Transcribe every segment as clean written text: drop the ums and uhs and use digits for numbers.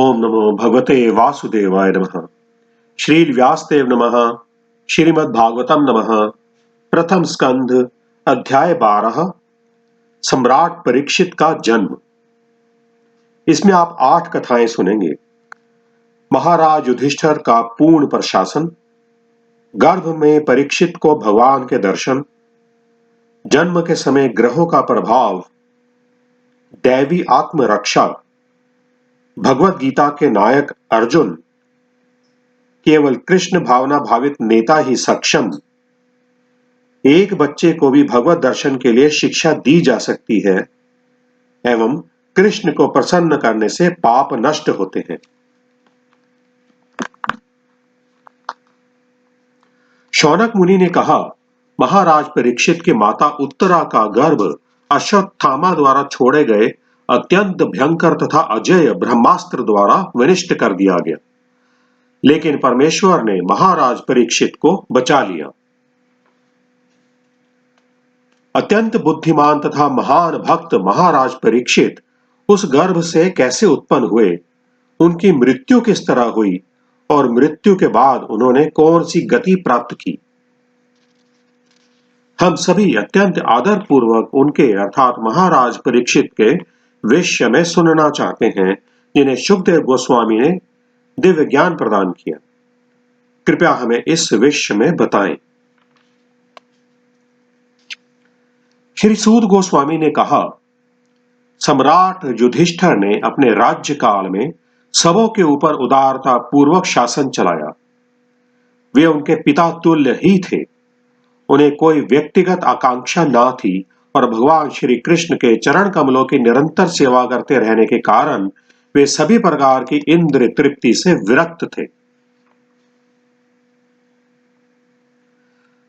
ओम नमो भगवते वासुदेवाय नमः। श्री व्यासदेव नमः। श्रीमद् भागवतम नमः। प्रथम स्कंध अध्याय 12 सम्राट परीक्षित का जन्म। इसमें आप 8 कथाएं सुनेंगे। महाराज युधिष्ठिर का पूर्ण प्रशासन, गर्भ में परीक्षित को भगवान के दर्शन, जन्म के समय ग्रहों का प्रभाव, दैवी आत्मरक्षा, भगवत गीता के नायक अर्जुन, केवल कृष्ण भावना भावित नेता ही सक्षम, एक बच्चे को भी भगवत दर्शन के लिए शिक्षा दी जा सकती है, एवं कृष्ण को प्रसन्न करने से पाप नष्ट होते हैं। शौनक मुनि ने कहा, महाराज परीक्षित के माता उत्तरा का गर्भ अश्वत्थामा द्वारा छोड़े गए अत्यंत भयंकर तथा अजेय ब्रह्मास्त्र द्वारा विनिष्ट कर दिया गया, लेकिन परमेश्वर ने महाराज परीक्षित को बचा लिया। अत्यंत बुद्धिमान तथा महान भक्त महाराज परीक्षित उस गर्भ से कैसे उत्पन्न हुए, उनकी मृत्यु किस तरह हुई और मृत्यु के बाद उन्होंने कौन सी गति प्राप्त की, हम सभी अत्यंत आदर पूर्वक उनके अर्थात महाराज परीक्षित के विषय में सुनना चाहते हैं, जिन्हें शुकदेव गोस्वामी ने दिव्य ज्ञान प्रदान किया। कृपया हमें इस विषय में बताएं। श्री सूत गोस्वामी ने कहा, सम्राट युधिष्ठिर ने अपने राज्य काल में सबों के ऊपर उदारता पूर्वक शासन चलाया। वे उनके पिता तुल्य ही थे। उन्हें कोई व्यक्तिगत आकांक्षा ना थी और भगवान श्री कृष्ण के चरण कमलों की निरंतर सेवा करते रहने के कारण वे सभी प्रकार की इंद्रिय तृप्ति से विरक्त थे।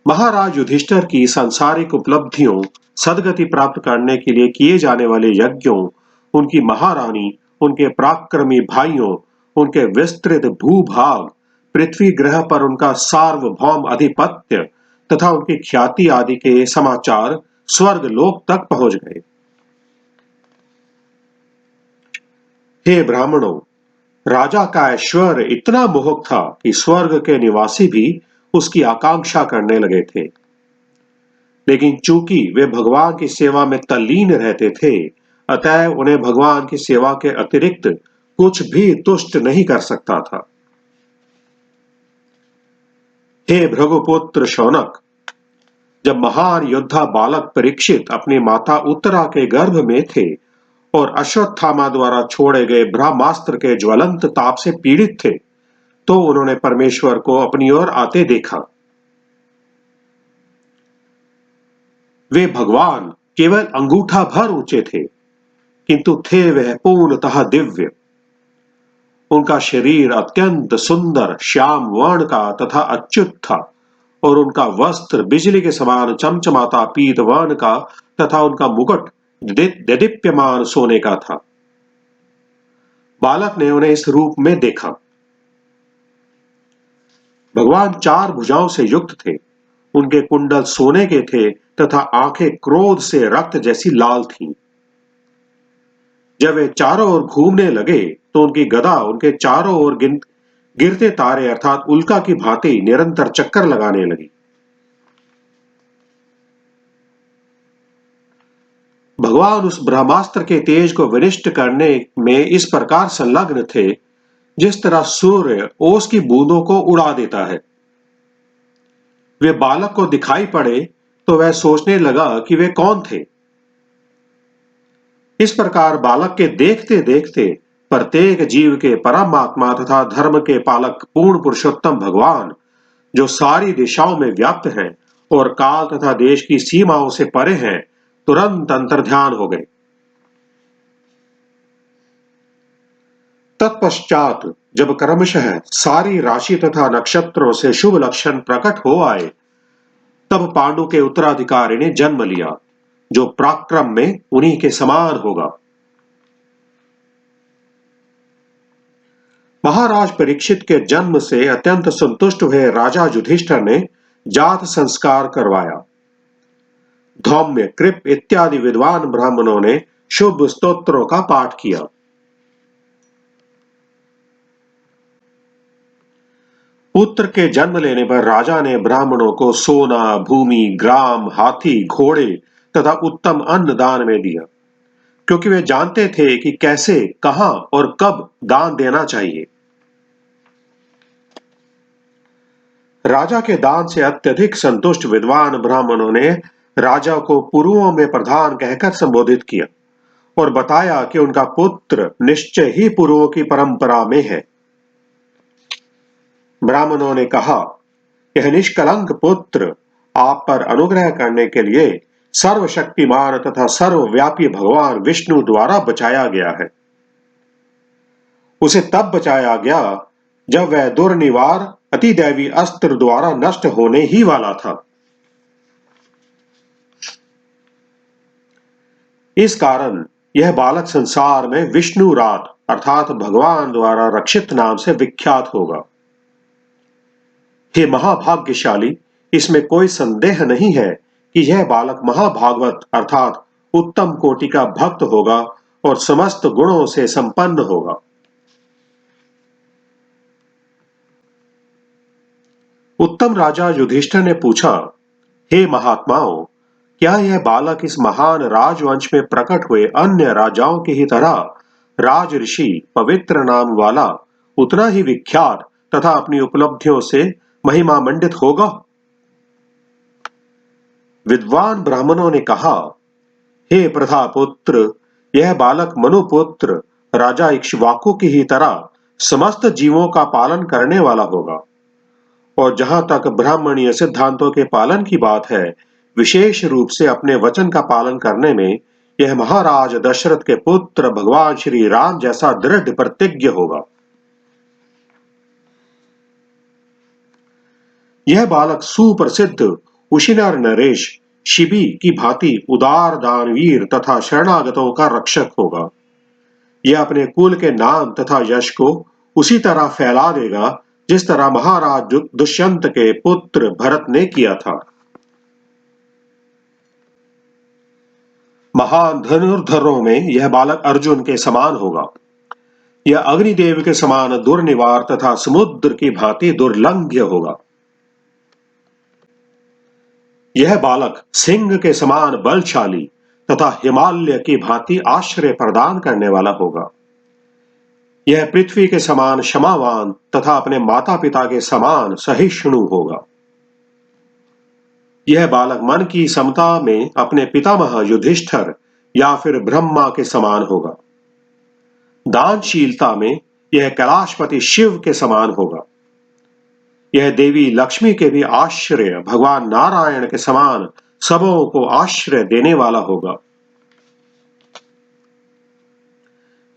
महाराज युधिष्ठिर की सांसारिक उपलब्धियों, सदगति प्राप्त करने के लिए किए जाने वाले यज्ञों, उनकी महारानी, उनके पराक्रमी भाइयों, उनके विस्तृत भूभाग, पृथ्वी ग्रह पर उनका सार्वभौम अधिपत्य तथा उनकी ख्याति आदि के समाचार स्वर्ग लोक तक पहुंच गए। हे ब्राह्मणों, राजा का ऐश्वर्य इतना मोहक था कि स्वर्ग के निवासी भी उसकी आकांक्षा करने लगे थे, लेकिन चूंकि वे भगवान की सेवा में तल्लीन रहते थे, अतएव उन्हें भगवान की सेवा के अतिरिक्त कुछ भी तुष्ट नहीं कर सकता था। हे भृगुपुत्र शौनक, जब महान योद्धा बालक परीक्षित अपनी माता उत्तरा के गर्भ में थे और अश्वत्थामा द्वारा छोड़े गए ब्रह्मास्त्र के ज्वलंत ताप से पीड़ित थे, तो उन्होंने परमेश्वर को अपनी ओर आते देखा। वे भगवान केवल अंगूठा भर ऊंचे थे, किंतु थे वह पूर्णतः दिव्य। उनका शरीर अत्यंत सुंदर श्याम वर्ण का तथा अच्युत था और उनका वस्त्र बिजली के समान चमचमाता पीत वर्ण का तथा उनका मुकुट देदीप्यमान सोने का था। बालक ने उन्हें इस रूप में देखा। भगवान 4 भुजाओं से युक्त थे। उनके कुंडल सोने के थे तथा आंखें क्रोध से रक्त जैसी लाल थीं। जब वे चारों ओर घूमने लगे तो उनकी गदा उनके चारों ओर गिरते तारे अर्थात उल्का की भांति निरंतर चक्कर लगाने लगी। भगवान उस ब्रह्मास्त्र के तेज को विनिष्ट करने में इस प्रकार संलग्न थे, जिस तरह सूर्य ओस की बूंदों को उड़ा देता है। वे बालक को दिखाई पड़े तो वह सोचने लगा कि वे कौन थे। इस प्रकार बालक के देखते देखते प्रत्येक जीव के परमात्मा तथा धर्म के पालक पूर्ण पुरुषोत्तम भगवान, जो सारी दिशाओं में व्याप्त हैं और काल तथा देश की सीमाओं से परे हैं, तुरंत अंतर्ध्यान हो गए। तत्पश्चात जब क्रमशः सारी राशि तथा नक्षत्रों से शुभ लक्षण प्रकट हो आए, तब पांडु के उत्तराधिकारी ने जन्म लिया, जो पराक्रम में उन्हीं के समान होगा। महाराज परीक्षित के जन्म से अत्यंत संतुष्ट हुए राजा युधिष्ठिर ने जात संस्कार करवाया। धौम्य, कृप इत्यादि विद्वान ब्राह्मणों ने शुभ स्तोत्रों का पाठ किया। पुत्र के जन्म लेने पर राजा ने ब्राह्मणों को सोना, भूमि, ग्राम, हाथी, घोड़े तथा उत्तम अन्न दान में दिया, क्योंकि वे जानते थे कि कैसे, कहां और कब दान देना चाहिए। राजा के दान से अत्यधिक संतुष्ट विद्वान ब्राह्मणों ने राजा को पुरुषों में प्रधान कहकर संबोधित किया और बताया कि उनका पुत्र निश्चय ही पुरुषों की परंपरा में है। ब्राह्मणों ने कहा, यह निष्कलंक पुत्र आप पर अनुग्रह करने के लिए सर्वशक्तिमान तथा सर्वव्यापी भगवान विष्णु द्वारा बचाया गया है। उसे तब बचाया गया जब वह दुर्निवार अतिदैवी अस्त्र द्वारा नष्ट होने ही वाला था। इस कारण यह बालक संसार में विष्णुरात अर्थात भगवान द्वारा रक्षित नाम से विख्यात होगा। हे महाभाग्यशाली, इसमें कोई संदेह नहीं है कि यह बालक महाभागवत अर्थात उत्तम कोटि का भक्त होगा और समस्त गुणों से संपन्न होगा। उत्तम राजा युधिष्ठिर ने पूछा, हे महात्माओं, क्या यह बालक इस महान राजवंश में प्रकट हुए अन्य राजाओं की ही तरह राज ऋषि पवित्र नाम वाला उतना ही विख्यात तथा अपनी उपलब्धियों से महिमा मंडित होगा? विद्वान ब्राह्मणों ने कहा, हे प्रथापुत्र, यह बालक मनुपुत्र राजा इक्ष्वाकु की ही तरह समस्त जीवों का पालन करने वाला होगा। और जहां तक ब्राह्मणीय सिद्धांतों के पालन की बात है, विशेष रूप से अपने वचन का पालन करने में यह महाराज दशरथ के पुत्र भगवान श्री राम जैसा दृढ़ प्रतिज्ञ होगा। यह बालक सुप्रसिद्ध उशिनर नरेश शिबी की भांति उदार दानवीर तथा शरणागतों का रक्षक होगा। यह अपने कुल के नाम तथा यश को उसी तरह फैला देगा जिस तरह महाराज दुष्यंत के पुत्र भरत ने किया था। महान धनुर्धरों में यह बालक अर्जुन के समान होगा। यह अग्निदेव के समान दुर्निवार तथा समुद्र की भांति दुर्लंघ्य होगा। यह बालक सिंह के समान बलशाली तथा हिमालय की भांति आश्रय प्रदान करने वाला होगा। यह पृथ्वी के समान क्षमावान तथा अपने माता पिता के समान सहिष्णु होगा। यह बालक मन की समता में अपने पितामह युधिष्ठिर या फिर ब्रह्मा के समान होगा। दानशीलता में यह कैलाशपति शिव के समान होगा। यह देवी लक्ष्मी के भी आश्रय भगवान नारायण के समान सबों को आश्रय देने वाला होगा।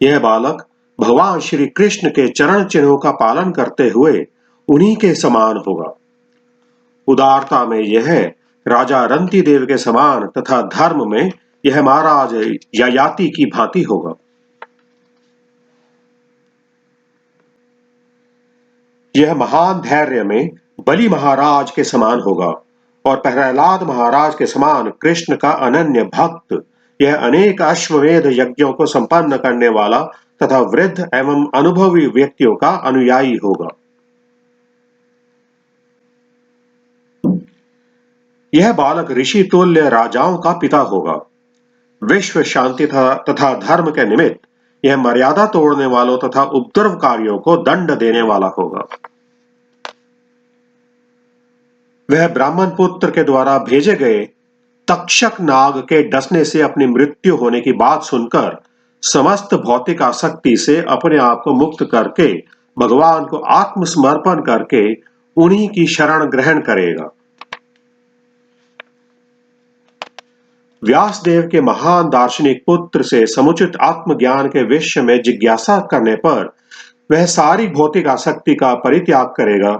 यह बालक भगवान श्री कृष्ण के चरण चिन्हों का पालन करते हुए उन्हीं के समान होगा। उदारता में यह राजा रंती देव के समान तथा धर्म में यह महाराज ययाति की भांति होगा। यह महान धैर्य में बलि महाराज के समान होगा और प्रहलाद महाराज के समान कृष्ण का अनन्य भक्त। यह अनेक अश्वमेध यज्ञों को संपन्न करने वाला तथा वृद्ध एवं अनुभवी व्यक्तियों का अनुयायी होगा। यह बालक ऋषि तुल्य राजाओं का पिता होगा। विश्व शांति तथा धर्म के निमित्त यह मर्यादा तोड़ने वालों तथा उपद्रवकारियों को दंड देने वाला होगा। वह ब्राह्मण पुत्र के द्वारा भेजे गए तक्षक नाग के डसने से अपनी मृत्यु होने की बात सुनकर समस्त भौतिक आसक्ति से अपने आप को मुक्त करके भगवान को आत्मसमर्पण करके उन्हीं की शरण ग्रहण करेगा। व्यासदेव के महान दार्शनिक पुत्र से समुचित आत्मज्ञान के विषय में जिज्ञासा करने पर वह सारी भौतिक आसक्ति का परित्याग करेगा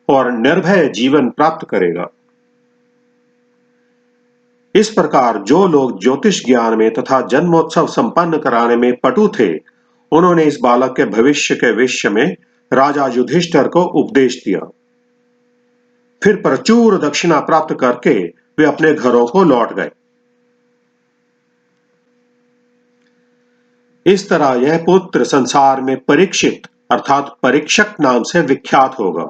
और निर्भय जीवन प्राप्त करेगा। इस प्रकार जो लोग ज्योतिष ज्ञान में तथा जन्मोत्सव संपन्न कराने में पटु थे, उन्होंने इस बालक के भविष्य के विषय में राजा युधिष्ठिर को उपदेश दिया। फिर प्रचुर दक्षिणा प्राप्त करके वे अपने घरों को लौट गए। इस तरह यह पुत्र संसार में परीक्षित अर्थात परीक्षक नाम से विख्यात होगा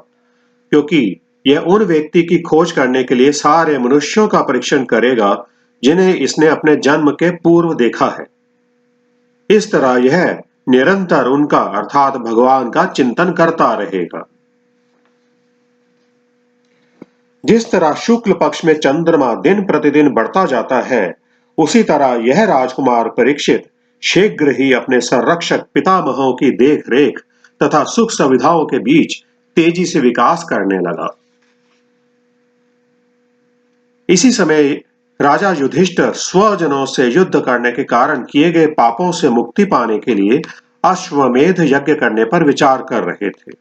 क्योंकि यह उन व्यक्ति की खोज करने के लिए सारे मनुष्यों का परीक्षण करेगा जिन्हें इसने अपने जन्म के पूर्व देखा है। इस तरह यह निरंतर उनका अर्थात भगवान का चिंतन करता रहेगा। जिस तरह शुक्ल पक्ष में चंद्रमा दिन प्रतिदिन बढ़ता जाता है, उसी तरह यह राजकुमार परीक्षित शीघ्र ही अपने संरक्षक पितामहों की देखरेख तथा सुख सुविधाओं के बीच तेजी से विकास करने लगा। इसी समय राजा युधिष्ठिर स्वजनों से युद्ध करने के कारण किए गए पापों से मुक्ति पाने के लिए अश्वमेध यज्ञ करने पर विचार कर रहे थे,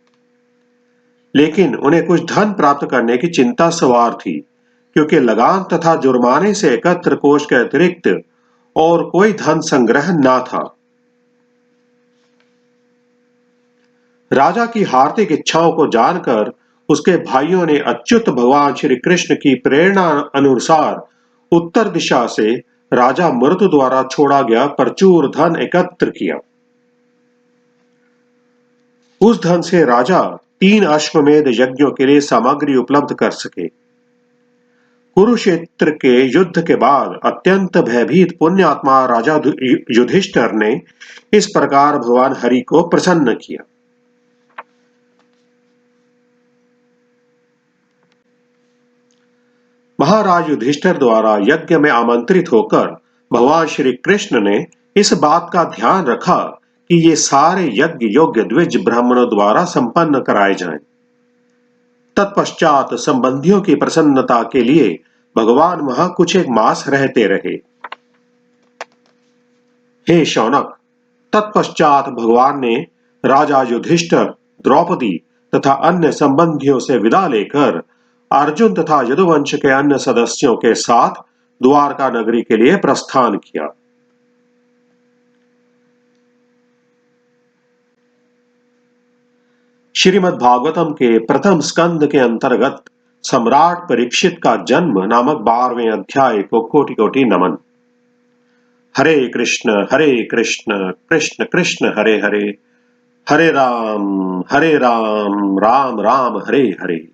लेकिन उन्हें कुछ धन प्राप्त करने की चिंता सवार थी, क्योंकि लगान तथा जुर्माने से एकत्र कोष के अतिरिक्त और कोई धन संग्रह न था। राजा की हार्दिक इच्छाओं को जानकर उसके भाइयों ने अच्युत भगवान श्री कृष्ण की प्रेरणा अनुसार उत्तर दिशा से राजा मरुत द्वारा छोड़ा गया प्रचुर धन एकत्र किया। उस धन से राजा 3 अश्वमेध यज्ञों के लिए सामग्री उपलब्ध कर सके। कुरुक्षेत्र के युद्ध के बाद अत्यंत भयभीत पुण्यात्मा राजा युधिष्ठिर ने इस प्रकार भगवान हरि को प्रसन्न किया। महाराज युधिष्ठिर द्वारा यज्ञ में आमंत्रित होकर भगवान श्री कृष्ण ने इस बात का ध्यान रखा कि ये सारे यज्ञ योग्य द्विज ब्राह्मणों द्वारा संपन्न कराए जाएं। तत्पश्चात संबंधियों की प्रसन्नता के लिए भगवान वहां कुछ एक मास रहते रहे। हे शौनक, तत्पश्चात भगवान ने राजा युधिष्ठिर, द्रौपदी तथा अन्य संबंधियों से विदा लेकर अर्जुन तथा यदुवंश के अन्य सदस्यों के साथ द्वारका नगरी के लिए प्रस्थान किया। श्रीमद् भागवतम के प्रथम स्कंद के अंतर्गत सम्राट परीक्षित का जन्म नामक 12वें अध्याय को कोटि कोटि नमन। हरे कृष्ण कृष्ण कृष्ण हरे हरे, हरे राम राम राम हरे हरे।